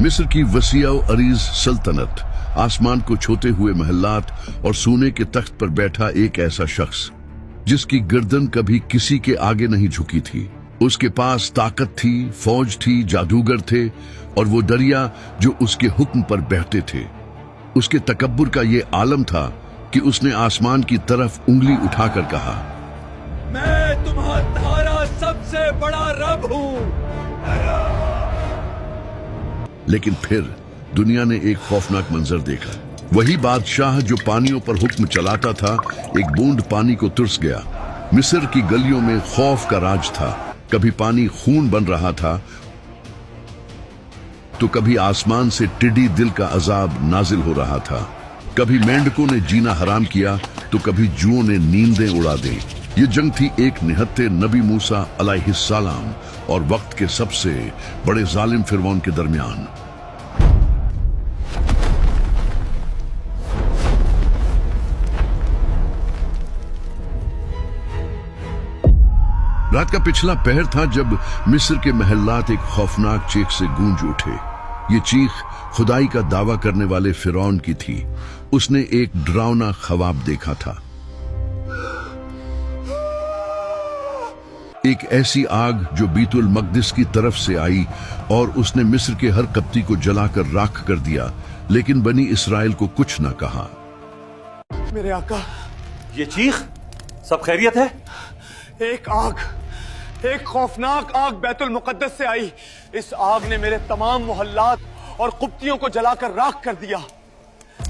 मिस्र की वसीआ अरीज सल्तनत, आसमान को छूते हुए महलात और सोने के तख्त पर बैठा एक ऐसा शख्स जिसकी गर्दन कभी किसी के आगे नहीं झुकी थी। उसके पास ताकत थी, फौज थी, जादूगर थे और वो दरिया जो उसके हुक्म पर बहते थे। उसके तकब्बुर का ये आलम था कि उसने आसमान की तरफ उंगली उठाकर कहा, मैं तुम्हारा सबसे बड़ा रब हूँ। लेकिन फिर दुनिया ने एक खौफनाक मंजर देखा। वही बादशाह जो पानियों पर हुक्म चलाता था, एक बूंद पानी को तुरस गया। मिस्र की गलियों में खौफ का राज था। कभी पानी खून बन रहा था तो कभी आसमान से टिड्डी दिल का अजाब नाजिल हो रहा था। कभी मेंढकों ने जीना हराम किया तो कभी जुओं ने नींदें उड़ा दी। ये जंग थी एक निहत्ते नबी मूसा अलैहिस्सलाम और वक्त के सबसे बड़े जालिम फिरौन के दरमियान। रात का पिछला पहर था जब मिस्र के महल्लात एक खौफनाक चीख से गूंज उठे। ये चीख खुदाई का दावा करने वाले फिरौन की थी। उसने एक डरावना ख्वाब देखा था। एक ऐसी आग जो बीतुल मकदिस की तरफ से आई और उसने मिस्र के हर कप्ती को जलाकर राख कर दिया, लेकिन बनी इसराइल को कुछ न कहा। मेरे आका, ये चीख, सब खैरियत है? एक खौफनाक आग बैतुल मुकद्दस से आई। इस आग ने मेरे तमाम मोहल्लात और कुप्तियों को जलाकर राख कर दिया,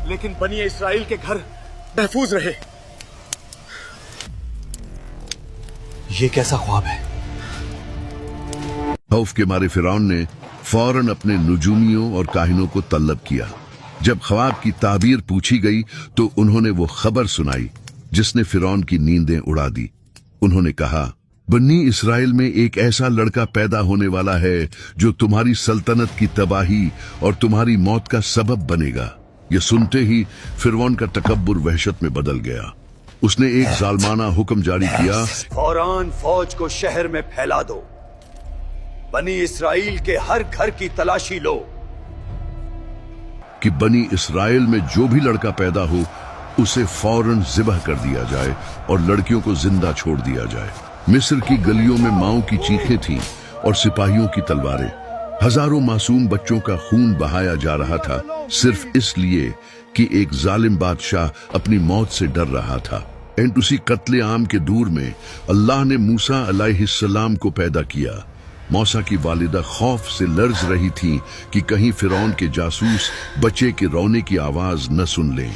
लेकिन बनी इसराइल के घर महफूज रहे। ये कैसा ख्वाब है? खौफ के मारे फिरौन ने फौरन अपने नुजूमियों और काहिनों को तलब किया। जब ख्वाब की ताबीर पूछी गई तो उन्होंने वो खबर सुनाई जिसने फिरौन की नींदें उड़ा दी। उन्होंने कहा, बन्नी इसराइल में एक ऐसा लड़का पैदा होने वाला है जो तुम्हारी सल्तनत की तबाही और तुम्हारी मौत का सबब बनेगा। यह सुनते ही फिरौन का तकब्बुर वहशत में बदल गया। उसने एक जालमाना हुक्म जारी किया, फौरन फौज को शहर में फैला दो, बनी इसराइल के हर घर की तलाशी लो कि बनी इसराइल में जो भी लड़का पैदा हो उसे फौरन ज़िबह कर दिया जाए और लड़कियों को जिंदा छोड़ दिया जाए। मिस्र की गलियों में माओं की चीखें थीं और सिपाहियों की तलवारें। हजारों मासूम बच्चों का खून बहाया जा रहा था, सिर्फ इसलिए कि एक जालिम बादशाह अपनी मौत से डर रहा था। एंड उसी कत्ले आम के दूर में अल्लाह ने मूसा अलैहिस्सलाम को पैदा किया। मूसा की वालिदा खौफ से लर्ज रही थी कि कहीं फिरौन के जासूस बच्चे के रोने की आवाज न सुन लें,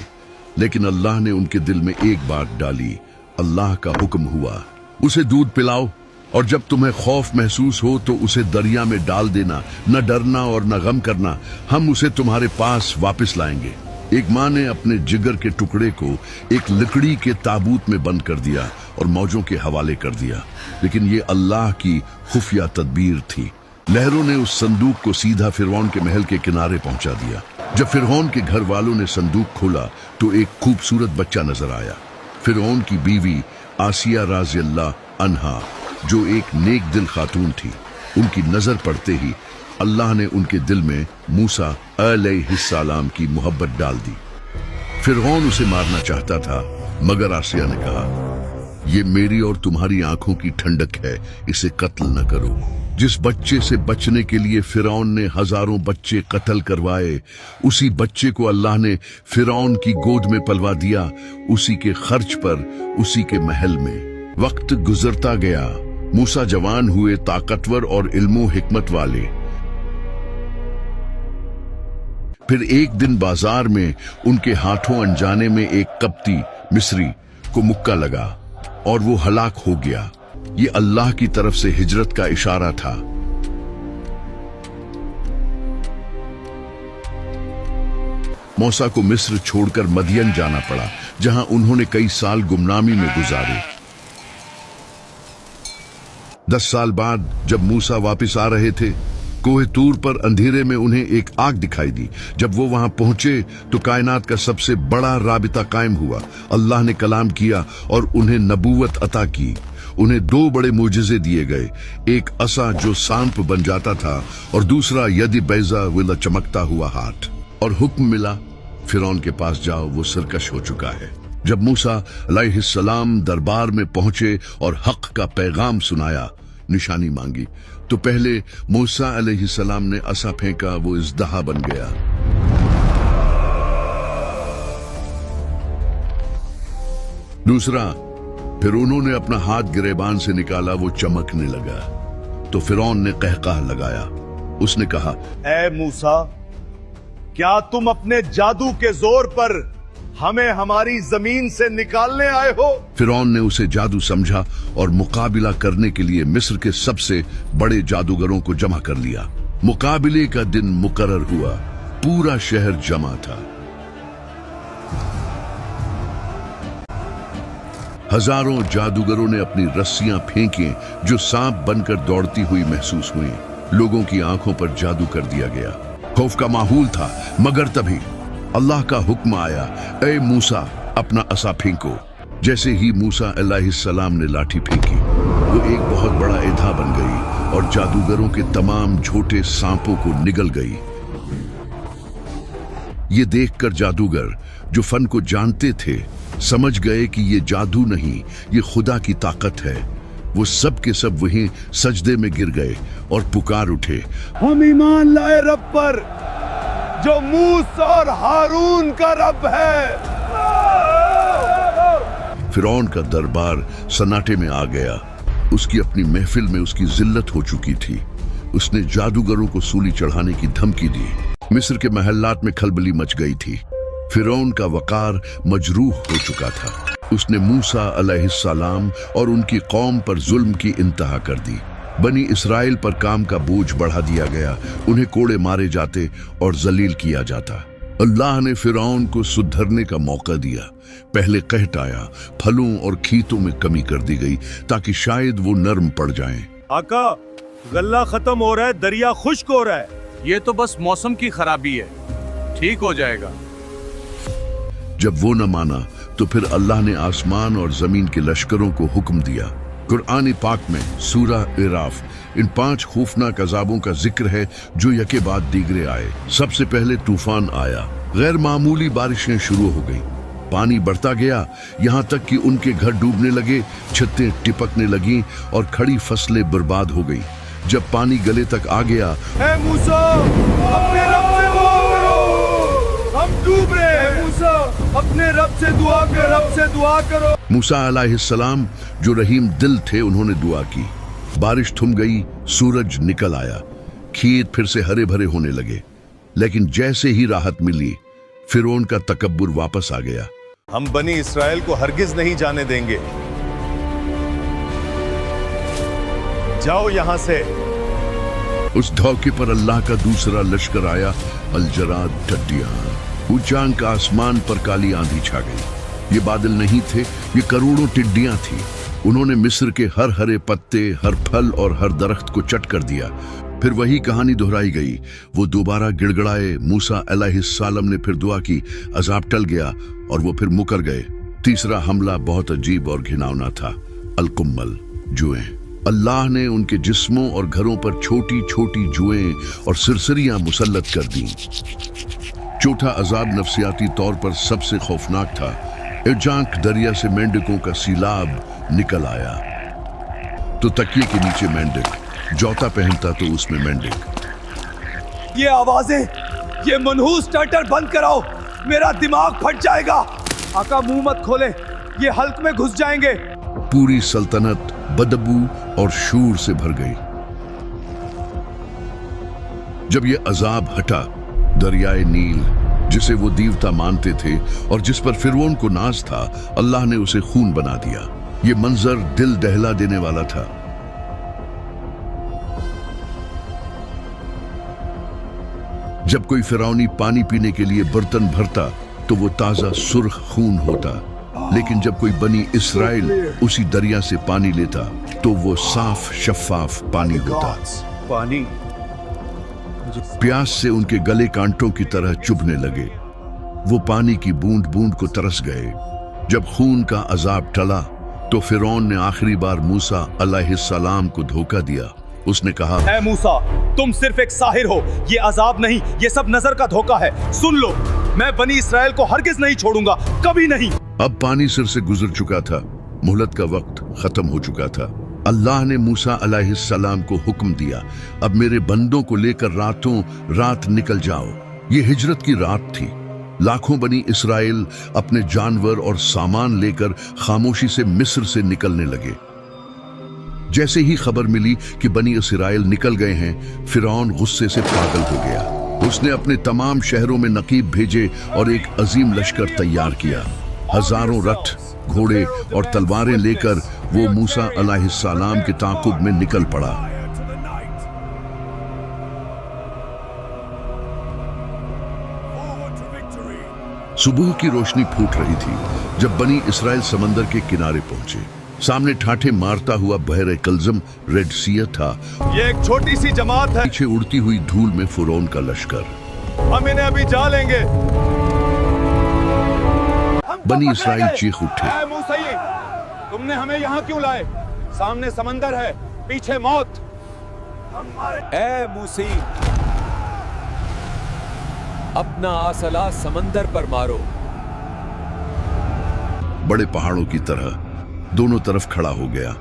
लेकिन अल्लाह ने उनके दिल में एक बात डाली। अल्लाह का हुक्म हुआ, उसे दूध पिलाओ और जब तुम्हें खौफ महसूस हो तो उसे दरिया में डाल देना, न डरना और न गम करना, हम उसे तुम्हारे पास वापस लाएंगे। एक माँ ने अपने जिगर के टुकड़े को एक लकड़ी के ताबूत में बंद कर दिया और मौजों के हवाले कर दिया, लेकिन ये अल्लाह की खुफिया तदबीर थी। लहरों ने उस संदूक को सीधा फिरौन के महल के किनारे पहुंचा दिया। जब फिरौन के घर वालों ने संदूक खोला तो एक खूबसूरत बच्चा नजर आया। फिरौन की बीवी आसिया राज़ी अल्लाह अन्हा, जो एक नेक दिल खातून थी, उनकी नजर पड़ते ही अल्लाह ने उनके दिल में मूसा अलैहिस्सलाम की मोहब्बत डाल दी। फिरौन उसे मारना चाहता था, मगर आसिया ने कहा, ये मेरी और तुम्हारी आंखों की ठंडक है, इसे कत्ल न करो। जिस बच्चे से बचने के लिए फिरौन ने हजारों बच्चे कत्ल करवाए, उसी बच्चे को अल्लाह ने फिरौन की गोद में पलवा दिया, उसी के खर्च पर, उसी के महल में। वक्त गुजरता गया, मूसा जवान हुए, ताकतवर और इल्मो हिकमत वाले। फिर एक दिन बाजार में उनके हाथों अनजाने में एक कप्ती मिस्री को मुक्का लगा और वो हलाक हो गया। ये अल्लाह की तरफ से हिजरत का इशारा था। मूसा को मिस्र छोड़कर मदियन जाना पड़ा, जहां उन्होंने कई साल गुमनामी में गुजारे। 10 साल बाद जब मूसा वापस आ रहे थे, कोहे तूर पर अंधेरे में उन्हें एक आग दिखाई दी। जब वो वहां पहुंचे तो कायनात का सबसे बड़ा राबिता कायम हुआ। अल्लाह ने कलाम किया और उन्हें नबूवत अता की। उन्हें 2 बड़े मोजिजे दिए गए, एक असा जो सांप बन जाता था और दूसरा यदि बैजा विला चमकता हुआ हाथ। और हुक्म मिला, फिरौन के पास जाओ, वो सरकश हो चुका है। जब मूसा अलैहिस्सलाम दरबार में पहुंचे और हक का पैगाम सुनाया, निशानी मांगी, तो पहले मूसा अलैहिस्सलाम ने असा फेंका, वो इज़दहा बन गया। दूसरा, फिर उन्होंने अपना हाथ गिरेबान से निकाला, वो चमकने लगा। तो फिरौन ने कहकाह लगाया, उसने कहा, ऐ मूसा, क्या तुम अपने जादू के जोर पर हमें हमारी जमीन से निकालने आए हो? फिरौन ने उसे जादू समझा और मुकाबिला करने के लिए मिस्र के सबसे बड़े जादूगरों को जमा कर लिया। मुकाबिले का दिन मुकर्रर हुआ, पूरा शहर जमा था। हजारों जादूगरों ने अपनी रस्सियां फेंकी जो सांप बनकर दौड़ती हुई महसूस हुई। लोगों की आंखों पर जादू कर दिया गया। खौफ का माहौल था, मगर तभी अल्लाह का हुक्म आया, ए मूसा, अपना असा फेंको। जैसे ही मूसा अलैहिस्सलाम ने लाठी फेंकी, वो एक बहुत बड़ा एधा बन गई और जादूगरों के तमाम झूठे सांपों को निगल गई। ये देखकर जादूगर जो फन को जानते थे समझ गए कि ये जादू नहीं, ये खुदा की ताकत है। वो सब के सब वहीं सजदे में गिर गए और पुकार उठे, हम ईमान लाए रब पर जो मूसा और हारून का रब है। फिरौन का दरबार सन्नाटे में आ गया। उसकी अपनी महफिल में उसकी जिल्लत हो चुकी थी। उसने जादूगरों को सूली चढ़ाने की धमकी दी। मिस्र के महल्लात में खलबली मच गई थी। फिरौन का वकार मजरूह हो चुका था। उसने मूसा अलैहिस्सलाम और उनकी कौम पर जुल्म की इंतहा कर दी। बनी इसराइल पर काम का बोझ बढ़ा दिया गया। उन्हें कोड़े मारे जाते और जलील किया जाता। अल्लाह ने फिरौन को सुधरने का मौका दिया। पहले कहत आया, फलों और खीतों में कमी कर दी गई ताकि शायद वो नर्म पड़ जाएं। आका, गल्ला खत्म हो रहा है, दरिया खुश्क हो रहा है। ये तो बस मौसम की खराबी है, ठीक हो जाएगा। जब वो न माना तो फिर अल्लाह ने आसमान और जमीन के लश्करों को हुक्म दिया। कुरान पाक में सूरह इराफ इन 5 खौफनाक अजाबों का जिक्र है जो यके बाद दीगरे आए। सबसे पहले तूफान आया। गैर मामूली बारिशें शुरू हो गई। पानी बढ़ता गया, यहाँ तक कि उनके घर डूबने लगे, छतें टिपकने लगी और खड़ी फसलें बर्बाद हो गई। जब पानी गले तक आ गया, ऐ मूसा, अपने रब से दुआ करो, हम डूब रहे हैं। मूसा, अपने रब से दुआ कर, रब से दुआ करो। मूसा अलैहिस्सलाम जो रहीम दिल थे, उन्होंने दुआ की। बारिश थम गई, सूरज निकल आया, खेत फिर से हरे भरे होने लगे। लेकिन जैसे ही राहत मिली, फिरौन का तकब्बुर वापस आ गया। हम बनी इसराइल को हरगिज नहीं जाने देंगे। जाओ यहां से। उस धौके पर अल्लाह का दूसरा लश्कर आया, अलजराद टड्डियां। ऊंचांग का आसमान पर काली आंधी छा गई। ये बादल नहीं थे, ये करोड़ों टिड्डियां थी। उन्होंने मिस्र के हर हरे पत्ते, हर फल और हर दरख्त को चट कर दिया। फिर वही कहानी दोहराई गई। वो दोबारा गिड़गड़ाए। मूसा अलैहिस्सलाम ने फिर दुआ की, अजाब टल गया और वो फिर मुकर गए। तीसरा हमला बहुत अजीब और घिनौना था, अलकुम्मल, जुएं। अल्लाह ने उनके जिस्मों और घरों पर छोटी छोटी जुएं और सिरसरियां मुसल्लत कर दी। चौथा अजाब नफ्सियाती तौर पर सबसे खौफनाक था। एजांक दरिया से मेंढकों का सीलाब निकल आया तो तकिए के नीचे मेंढक, जौता पहनता तो उसमें मेंढक। ये आवाजें, ये मनहूस टर्टर बंद कराओ, मेरा दिमाग फट जाएगा। आका, मुंह मत खोले, ये हल्क में घुस जाएंगे। पूरी सल्तनत बदबू और शूर से भर गई। जब ये अजाब हटा, दरियाए नील, जिसे वो देवता मानते थे और जिस पर फिरौन को नाज था, अल्लाह ने उसे खून बना दिया। ये मंजर दिल दहला देने वाला था। जब कोई फिरौनी पानी पीने के लिए बर्तन भरता तो वो ताजा सुर्ख खून होता, लेकिन जब कोई बनी इसराइल उसी दरिया से पानी लेता तो वो साफ शफाफ पानी होता। पानी प्यास से उनके गले कांटों की तरह चुभने लगे। वो पानी की बूंद बूंद को तरस गए। जब खून का अजाब टला तो फिरौन ने आखिरी बार मूसा अलैहिस्सलाम को धोखा दिया। उसने कहा, ए मूसा, तुम सिर्फ एक साहिर हो, ये अजाब नहीं, ये सब नजर का धोखा है। सुन लो, मैं बनी इसराइल को हरगिज नहीं छोड़ूंगा, कभी नहीं। अब पानी सिर से गुजर चुका था, मोहलत का वक्त खत्म हो चुका था। अल्लाह ने मूसा अलैहिस्सलाम को हुक्म दिया, अब मेरे बंदों को लेकर रातों रात निकल जाओ। ये हिजरत की रात थी। लाखों बनी इसराइल अपने जानवर और सामान लेकर खामोशी से मिस्र से निकलने लगे। जैसे ही खबर मिली कि बनी इसराइल निकल गए हैं, फिरौन गुस्से से पागल हो गया। उसने अपने तमाम शहरों में नकीब भेजे और एक अजीम लश्कर तैयार किया। हजारों रथ, घोड़े और तलवारें लेकर वो मूसा अलैहिस्सलाम के ताक़ुब में निकल पड़ा। सुबह की रोशनी फूट रही थी जब बनी इसराइल समंदर के किनारे पहुंचे। सामने ठाठे मारता हुआ बहरे कल्जम रेड सी था। ये एक छोटी सी जमात है, पीछे उड़ती हुई धूल में फिरौन का लश्कर। हम इन्हें अभी जा लेंगे। बनी इसराइल चीख उठे, ए मूसा, तुमने हमें यहाँ क्यों लाए? सामने समंदर है, पीछे मौत। ए मूसी, अपना आसला समंदर पर मारो। बड़े पहाड़ों की तरह दोनों तरफ खड़ा हो गया।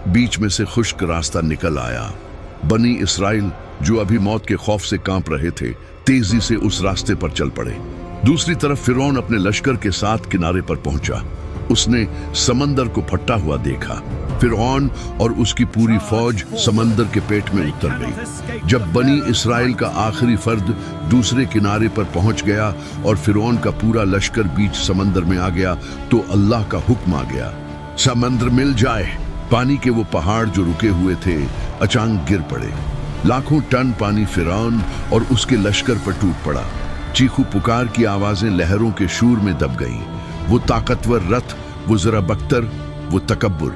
बीच में से खुश्क रास्ता निकल आया। बनी इसराइल, जो अभी मौत के खौफ से कांप रहे थे, तेजी से उस रास्ते पर चल पड़े। दूसरी तरफ फिरौन अपने लश्कर के साथ किनारे पर पहुंचा। उसने समंदर को फटा हुआ देखा। फिरौन और उसकी पूरी फौज समंदर के पेट में उतर गई। जब बनी इसराइल का आखिरी फर्द दूसरे किनारे पर पहुंच गया और फिरौन का पूरा लश्कर बीच समंदर में आ गया, तो अल्लाह का हुक्म आ गया, समंदर मिल जाए। पानी के वो पहाड़ जो रुके हुए थे अचानक गिर पड़े। लाखों टन पानी फिरौन और उसके लश्कर पर टूट पड़ा। चीखू पुकार की आवाजें लहरों के शूर में दब गईं। वो ताकतवर रथ, वो जरा बख्तर, वो तकब्बुर,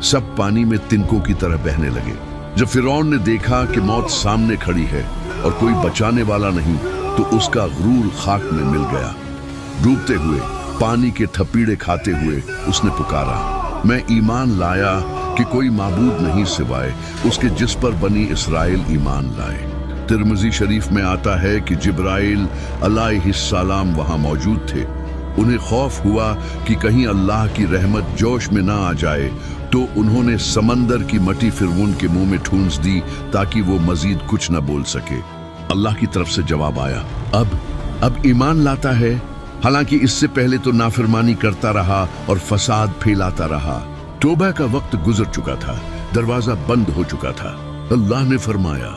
सब पानी में तिनकों की तरह बहने लगे। जब फिरौन ने देखा कि मौत सामने खड़ी है और कोई बचाने वाला नहीं, तो उसका गुरूर खाक में मिल गया। डूबते हुए, पानी के थपीड़े खाते हुए उसने पुकारा, मैं ईमान लाया कि कोई माबूद नहीं सिवाय उसके जिस पर बनी इसराइल ईमान लाए। तिरमिज़ी शरीफ में आता है कि जिब्राइल अलैहिस्सलाम वहां मौजूद थे। उन्हें खौफ हुआ कि कहीं अल्लाह की रहमत जोश में ना आ जाए, तो उन्होंने समंदर की मटी फिरौन के मुंह में ठूंस दी ताकि वो मजीद कुछ न बोल सके। अल्लाह की तरफ से जवाब आया, अब ईमान लाता है, हालांकि इससे पहले तो नाफरमानी करता रहा और फसाद फैलाता रहा। तौबा का वक्त गुजर चुका था, दरवाजा बंद हो चुका था। अल्लाह ने फरमाया,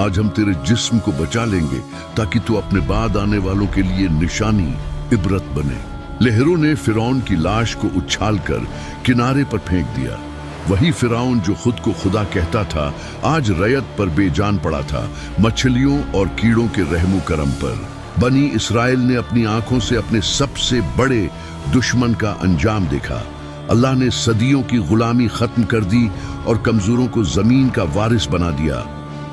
आज हम तेरे जिस्म को बचा लेंगे ताकि तू अपने बाद आने वालों के लिए निशानी, इबरत बने। लहरों ने फिरौन की लाश को उछालकर किनारे पर फेंक दिया। वही फिरौन जो खुद को खुदा कहता था, आज रयत पर बेजान पड़ा था, मछलियों और कीड़ों के रहमो करम पर। बनी इसराइल ने अपनी आंखों से अपने सबसे बड़े दुश्मन का अंजाम देखा। अल्लाह ने सदियों की गुलामी खत्म कर दी और कमजोरों को जमीन का वारिस बना दिया।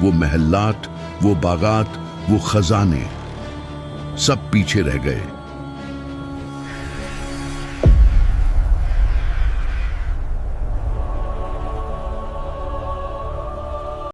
वो महल्लात, वो बागात, वो खजाने सब पीछे रह गए।